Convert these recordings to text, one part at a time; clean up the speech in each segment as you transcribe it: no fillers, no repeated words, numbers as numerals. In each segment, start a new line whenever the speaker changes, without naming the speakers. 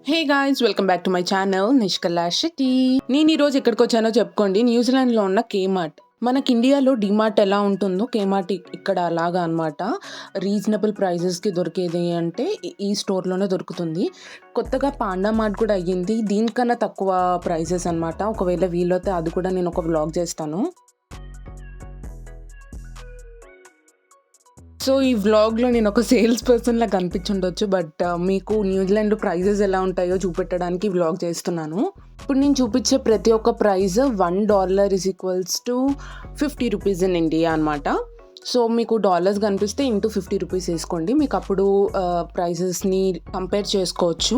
Hey guys, welcome back to my channel Nishkala Shetty. నేను ఈరోజు ఎక్కడికి వచ్చానో చెప్పుకోండి. న్యూజిలాండ్లో ఉన్న కేమార్ట్. మనకి ఇండియాలో డిమార్ట్ ఎలా ఉంటుందో కేమార్ట్ ఇక్కడ అలాగా అనమాట. రీజనబుల్ ప్రైజెస్కి దొరికేది అంటే ఈ స్టోర్లోనే దొరుకుతుంది. కొత్తగా పాండా మార్ట్ కూడా అయ్యింది. దీనికన్నా తక్కువ ప్రైజెస్ అనమాట. ఒకవేళ వీలైతే అది కూడా నేను ఒక వ్లాగ్ చేస్తాను. సో ఈ వ్లాగ్లో నేను ఒక సేల్స్ పర్సన్లా కనిపించుండొచ్చు, బట్ మీకు న్యూజిలాండ్ ప్రైజెస్ ఎలా ఉంటాయో చూపెట్టడానికి వ్లాగ్ చేస్తున్నాను. ఇప్పుడు నేను చూపించే ప్రతి ఒక్క ప్రైజ్ $1 = 50 రూపీస్ ఇన్ ఇండియా అనమాట. సో మీకు డాలర్స్ కనిపిస్తే ఇంటూ 50 రూపీస్ వేసుకోండి. మీకు అప్పుడు ప్రైజెస్ని కంపేర్ చేసుకోవచ్చు.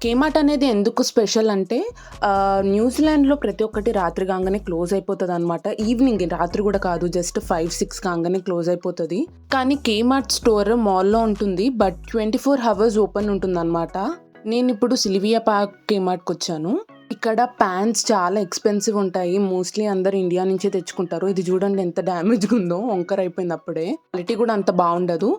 కేమార్ట్ అనేది ఎందుకు స్పెషల్ అంటే న్యూజిలాండ్లో ప్రతి ఒక్కటి రాత్రి కాగానే క్లోజ్ అయిపోతుంది అనమాట. ఈవినింగ్, రాత్రి కూడా కాదు, జస్ట్ 5-6 కాగానే క్లోజ్ అయిపోతుంది. కానీ కేమార్ట్ స్టోర్ మాల్లో ఉంటుంది, బట్ 24 hours ఓపెన్ ఉంటుంది అనమాట. నేను ఇప్పుడు సిల్వియా పార్క్ కేమార్ట్కి వచ్చాను. ఇక్కడ ప్యాంట్స్ చాలా ఎక్స్పెన్సివ్ ఉంటాయి. మోస్ట్లీ అందరు ఇండియా నుంచే తెచ్చుకుంటారు. ఇది చూడండి ఎంత డ్యామేజ్గా ఉందో, వంకర్ అయిపోయింది అప్పుడే. క్వాలిటీ కూడా అంత బాగుండదు.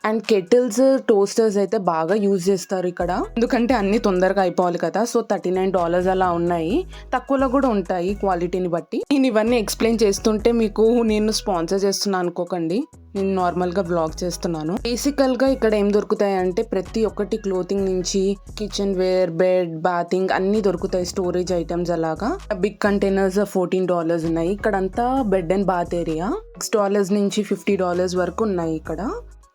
అండ్ కెటిల్స్, టోస్టర్స్ అయితే బాగా యూజ్ చేస్తారు ఇక్కడ, ఎందుకంటే అన్నీ తొందరగా అయిపోవాలి కదా. సో $39 అలా ఉన్నాయి. తక్కువలో కూడా ఉంటాయి క్వాలిటీని బట్టి. నేను ఇవన్నీ ఎక్స్ప్లెయిన్ చేస్తుంటే మీకు నేను స్పాన్సర్ చేస్తున్నాను అనుకోకండి, నేను నార్మల్గా వ్లాగ్ చేస్తున్నాను. బేసికల్గా ఇక్కడ ఏం దొరుకుతాయి అంటే ప్రతి ఒక్కటి క్లోతింగ్ నుంచి కిచెన్ వేర్, బెడ్, బాతింగ్ అన్నీ దొరుకుతాయి. స్టోరేజ్ ఐటమ్స్ అలాగా. బిగ్ కంటైనర్స్ $14 ఉన్నాయి. ఇక్కడంతా బెడ్ అండ్ బాత్ ఏరియా. $6 నుంచి $50 వరకు ఉన్నాయి ఇక్కడ.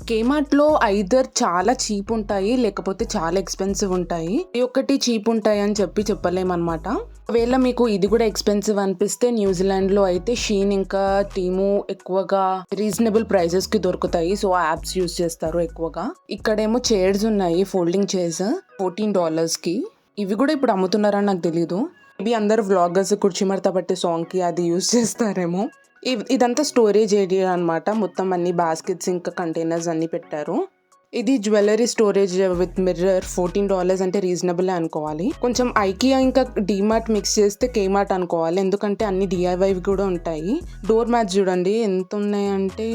కేమార్ట్లో ఐదర్ చాలా చీప్ ఉంటాయి, లేకపోతే చాలా ఎక్స్పెన్సివ్ ఉంటాయి. ఒకటి చీప్ ఉంటాయి అని చెప్పలేమన్నమాట. ఒకవేళ మీకు ఇది కూడా ఎక్స్పెన్సివ్ అనిపిస్తే న్యూజిలాండ్లో అయితే షీన్ ఇంకా టీము ఎక్కువగా రీజనబుల్ ప్రైజెస్కి దొరుకుతాయి. సో యాప్స్ యూజ్ చేస్తారు ఎక్కువగా. ఇక్కడేమో చైర్స్ ఉన్నాయి, ఫోల్డింగ్ చైర్స్ $14కి. ఇవి కూడా ఇప్పుడు అమ్ముతున్నారని నాకు తెలీదు. ఇవి అందరు వ్లాగర్స్ కుర్చీ మడత పట్టే సాంగ్కి అది యూజ్ చేస్తారేమో. ఇదంతా స్టోరేజ్ ఏరియా అనమాట. మొత్తం అన్ని బాస్కెట్స్ ఇంకా కంటైనర్స్ అన్ని పెట్టారు. ఇది జ్యువెలరీ స్టోరేజ్ విత్ మిర్రర్. $14 అంటే రీజనబుల్ అనుకోవాలి. కొంచెం ఐకియా ఇంకా డిమార్ట్ మిక్స్ చేస్తే కేమార్ట్ అనుకోవాలి, ఎందుకంటే అన్ని DIY కూడా ఉంటాయి. డోర్ మ్యాట్స్ చూడండి ఎంత ఉన్నాయంటే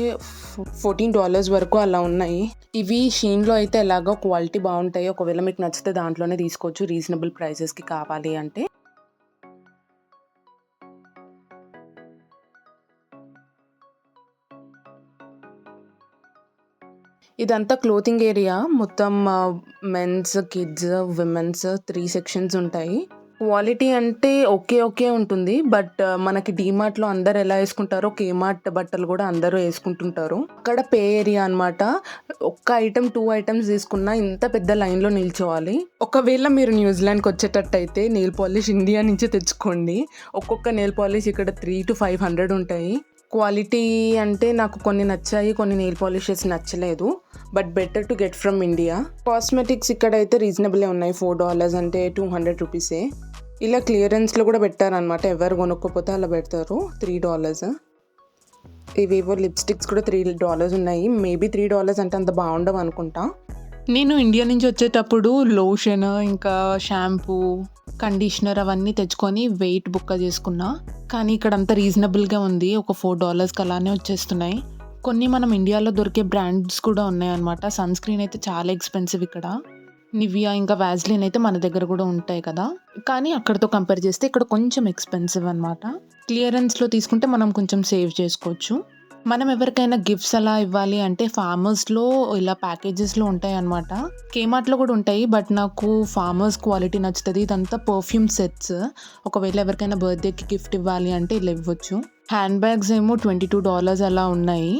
$14 వరకు అలా ఉన్నాయి. ఇవి షీన్లో అయితే ఎలాగో క్వాలిటీ బాగుంటాయి. ఒకవేళ మీకు నచ్చితే దాంట్లోనే తీసుకోవచ్చు, రీజనబుల్ ప్రైజెస్కి కావాలి అంటే. ఇదంతా క్లోతింగ్ ఏరియా. మొత్తం మెన్స్, కిడ్స్, విమెన్స్ 3 సెక్షన్స్ ఉంటాయి. క్వాలిటీ అంటే ఓకే ఉంటుంది, బట్ మనకి డిమార్ట్లో అందరు ఎలా వేసుకుంటారో కేమార్ట్ బట్టలు కూడా అందరూ వేసుకుంటుంటారు. అక్కడ పే ఏరియా అనమాట. ఒక్క ఐటమ్ 2 items తీసుకున్నా ఇంత పెద్ద లైన్లో నిల్చోవాలి. ఒకవేళ మీరు న్యూజిలాండ్కి వచ్చేటట్టు అయితే నెయిల్ పాలిష్ ఇండియా నుంచే తెచ్చుకోండి. ఒక్కొక్క నెయిల్ పాలిష్ ఇక్కడ $300 to $500 ఉంటాయి. క్వాలిటీ అంటే నాకు కొన్ని నచ్చాయి, కొన్ని నెయిల్ పాలిషెస్ నచ్చలేదు, but better to get from India. Cosmetics ఇక్కడ అయితే రీజనబుల్లే ఉన్నాయి. $4 అంటే 200 రూపీసే. ఇలా క్లియరెన్స్లో కూడా పెట్టారనమాట. ఎవరు కొనుక్కోపోతే అలా పెడతారు. $3. ఇవేవో లిప్స్టిక్స్ కూడా $3 ఉన్నాయి. మేబీ $3 అంటే అంత బాగుండవు అనుకుంటా. నేను ఇండియా నుంచి వచ్చేటప్పుడు లోషన్, ఇంకా షాంపూ, కండిషనర్ అవన్నీ తెచ్చుకొని వెయిట్ బుక్ చేసుకున్నా. కానీ ఇక్కడ అంతా రీజనబుల్గా ఉంది. ఒక $4కి అలానే వచ్చేస్తున్నాయి. కొన్ని మనం ఇండియాలో దొరికే బ్రాండ్స్ కూడా ఉన్నాయన్నమాట. సన్ స్క్రీన్ అయితే చాలా ఎక్స్పెన్సివ్ ఇక్కడ. నివియా ఇంకా వ్యాజ్లిన్ అయితే మన దగ్గర కూడా ఉంటాయి కదా, కానీ అక్కడతో కంపేర్ చేస్తే ఇక్కడ కొంచెం ఎక్స్పెన్సివ్ అనమాట. క్లియరెన్స్లో తీసుకుంటే మనం కొంచెం సేవ్ చేసుకోవచ్చు. మనం ఎవరికైనా గిఫ్ట్స్ అలా ఇవ్వాలి అంటే ఫార్మర్స్లో ఇలా ప్యాకేజెస్లో ఉంటాయి అనమాట. కేమార్ట్లో కూడా ఉంటాయి, బట్ నాకు ఫార్మర్స్ క్వాలిటీ నచ్చుతుంది. ఇదంతా పర్ఫ్యూమ్ సెట్స్. ఒకవేళ ఎవరికైనా బర్త్డేకి గిఫ్ట్ ఇవ్వాలి అంటే ఇలా ఇవ్వచ్చు. హ్యాండ్ బ్యాగ్స్ ఏమో $22 అలా ఉన్నాయి.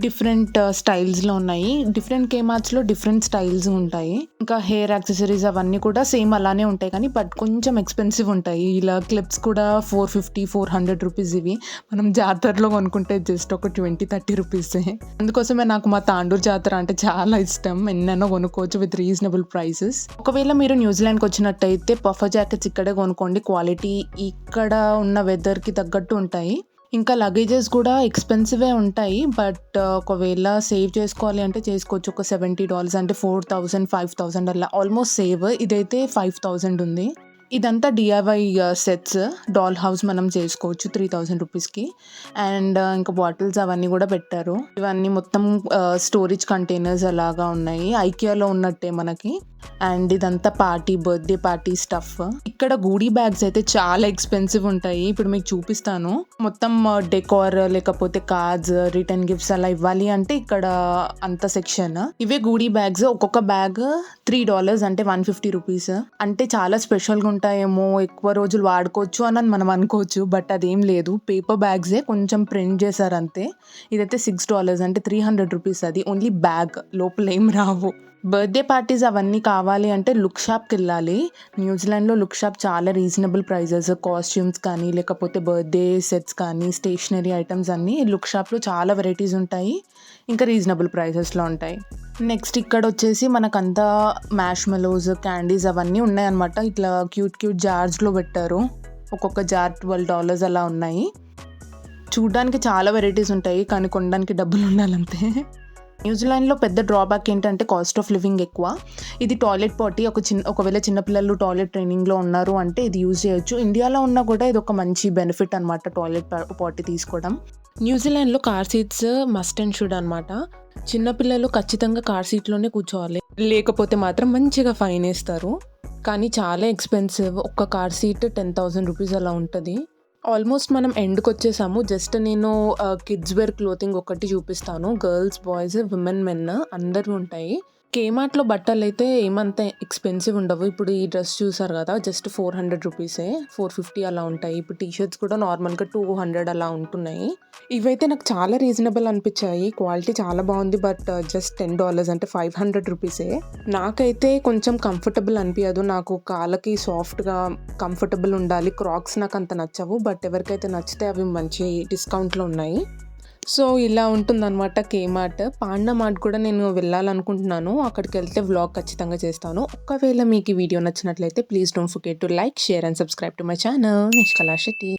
డిఫరెంట్ స్టైల్స్లో ఉన్నాయి. డిఫరెంట్ కేమార్ట్స్లో డిఫరెంట్ స్టైల్స్ ఉంటాయి. ఇంకా హెయిర్ యాక్సెసరీస్ అవన్నీ కూడా సేమ్ అలానే ఉంటాయి, కానీ బట్ కొంచెం ఎక్స్పెన్సివ్ ఉంటాయి. ఇలా క్లిప్స్ కూడా $450-400 రూపీస్. ఇవి మనం జాతరలో కొనుక్కుంటే జస్ట్ ఒక $20-30 రూపీసే. అందుకోసమే నాకు మా తాండూర్ జాతర అంటే చాలా ఇష్టం. ఎన్నైనా కొనుక్కోవచ్చు విత్ రీజనబుల్ ప్రైసెస్. ఒకవేళ మీరు న్యూజిలాండ్కి వచ్చినట్టయితే పఫర్ జాకెట్స్ ఇక్కడే కొనుక్కోండి. క్వాలిటీ ఇక్కడ ఉన్న వెదర్కి తగ్గట్టు ఉంటాయి. ఇంకా లగేజెస్ కూడా ఎక్స్పెన్సివే ఉంటాయి, బట్ ఒకవేళ సేవ్ చేసుకోవాలి అంటే చేసుకోవచ్చు. ఒక $70 అంటే 4,000-5,000 అలా ఆల్మోస్ట్ సేవ్. ఇదైతే 5,000 ఉంది. ఇదంతా DIY సెట్స్. డాల్ హౌస్ మనం చేసుకోవచ్చు 3,000 రూపీస్కి. అండ్ ఇంకా బాటిల్స్ అవన్నీ కూడా పెట్టారు. ఇవన్నీ మొత్తం స్టోరేజ్ కంటైనర్స్ అలాగా ఉన్నాయి. ఐకియాలో ఉన్నట్టే మనకి. అండ్ ఇదంతా బర్త్‌డే పార్టీ స్టఫ్. ఇక్కడ గూడీ బ్యాగ్స్ అయితే చాలా ఎక్స్‌పెన్సివ్ ఉంటాయి. ఇప్పుడు మీకు చూపిస్తాను. మొత్తం డెకార్ లేకపోతే కార్డ్స్, రిటర్న్ గిఫ్ట్స్ అలా ఇవ్వాలి అంటే ఇక్కడ అంత సెక్షన్. ఇవే గూడీ బ్యాగ్స్. ఒక్కొక్క బ్యాగ్ $3 అంటే $150. అంటే చాలా స్పెషల్‌గా ఉంటాయేమో, ఎక్కువ రోజులు వాడుకోవచ్చు అని మనం అనుకోవచ్చు. బట్ అదేం లేదు. పేపర్ బ్యాగ్సే కొంచెం ప్రింట్ చేశారు అంతే. ఇదైతే $6 అంటే $300 అది. Only bag. లోపల ఏం రావు. బర్త్‌డే పార్టీస్ అవన్నీ కావాలి అంటే లుక్ షాప్‌కెళ్ళాలి. న్యూజిలాండ్‌లో లుక్ షాప్ చాలా రీజనబుల్ ప్రైజెస్. కాస్ట్యూమ్స్ కానీ, లేకపోతే బర్త్‌డే సెట్స్ కానీ, స్టేషనరీ ఐటెమ్స్ అన్నీ లుక్ షాప్‌లో చాలా వెరైటీస్ ఉంటాయి. ఇంకా రీజనబుల్ ప్రైజెస్‌లో ఉంటాయి. నెక్స్ట్ ఇక్కడొచ్చేసి మనకంతా మ్యాష్‌మెలోస్, క్యాండీస్ అవన్నీ ఉన్నాయన్నమాట. ఇట్లా క్యూట్ జార్స్‌లో పెట్టారు. ఒక్కొక్క జార్ $12 అలా ఉన్నాయి. చూడ్డానికి చాలా వెరైటీస్ ఉంటాయి. కానీ కొనడానికి డబ్బులుండాలంతే. న్యూజిలాండ్‌లో పెద్ద డ్రాబ్యాక్ ఏంటంటే కాస్ట్ ఆఫ్ లివింగ్ ఎక్కువ. ఇది టాయిలెట్ పాటీ ఒకవేళ చిన్న పిల్లలు టాయిలెట్ ట్రైనింగ్‌లో ఉన్నారు అంటే ఇది యూజ్ చేయొచ్చు. ఇండియాలో ఉన్నా కూడా ఇదొక మంచి బెనిఫిట్ అనమాట టాయిలెట్ పాటీ తీసుకోవడం. న్యూజిలాండ్‌లో car seats must and should అనమాట. చిన్న పిల్లలు ఖచ్చితంగా కార్ సీట్‌లోనే కూర్చోవాలి. లేకపోతే మాత్రం మంచిగా ఫైన్ ఏస్తారు. కానీ చాలా ఎక్స్‌పెన్సివ్. ఒక్క కార్ సీట్ $10,000 అలా ఉంటది. ఆల్మోస్ట్ మనం ఎండ్‌కొచ్చేసాము. జస్ట్ నేను కిడ్స్ వేర్ క్లోతింగ్ ఒకటి చూపిస్తాను. గర్ల్స్, బాయ్స్, విమెన్, మెన్ అందరివి ఉంటాయి. కేమార్ట్‌లో బట్టలైతే ఏమంత ఎక్స్‌పెన్సివ్ ఉండవు. ఇప్పుడు ఈ డ్రెస్ చూసారు కదా! జస్ట్ $400 450 అలా ఉంటాయి. ఇప్పుడు టీ షర్ట్స్ కూడా నార్మల్‌గా 200 అలా ఉంటున్నాయి. ఇవైతే నాకు చాలా రీజనబుల్ అనిపించాయి. క్వాలిటీ చాలా బాగుంది. బట్ జస్ట్ $10 అంటే $500. నాకైతే కొంచెం కంఫర్టబుల్ అనిపియదు. నాకు కాళ్ళకి సాఫ్ట్‌గా కంఫర్టబుల్ ఉండాలి. క్రాక్స్ నాకు అంత నచ్చవు. బట్ ఎవరికైతే నచ్చితే అవి మంచి డిస్కౌంట్‌లో ఉన్నాయి. సో, ఇలా ఉంటుందనమాట కేమార్ట్. పాండా మార్ట్ కూడా నేను వెళ్ళాలనుకుంటున్నాను. అక్కడికెళ్తే వ్లాగ్ ఖచ్చితంగా చేస్తాను. ఒకవేళ మీకు ఈ వీడియో నచ్చినట్లయితే please don't forget to like, share and subscribe to my channel Nishkala Shetty.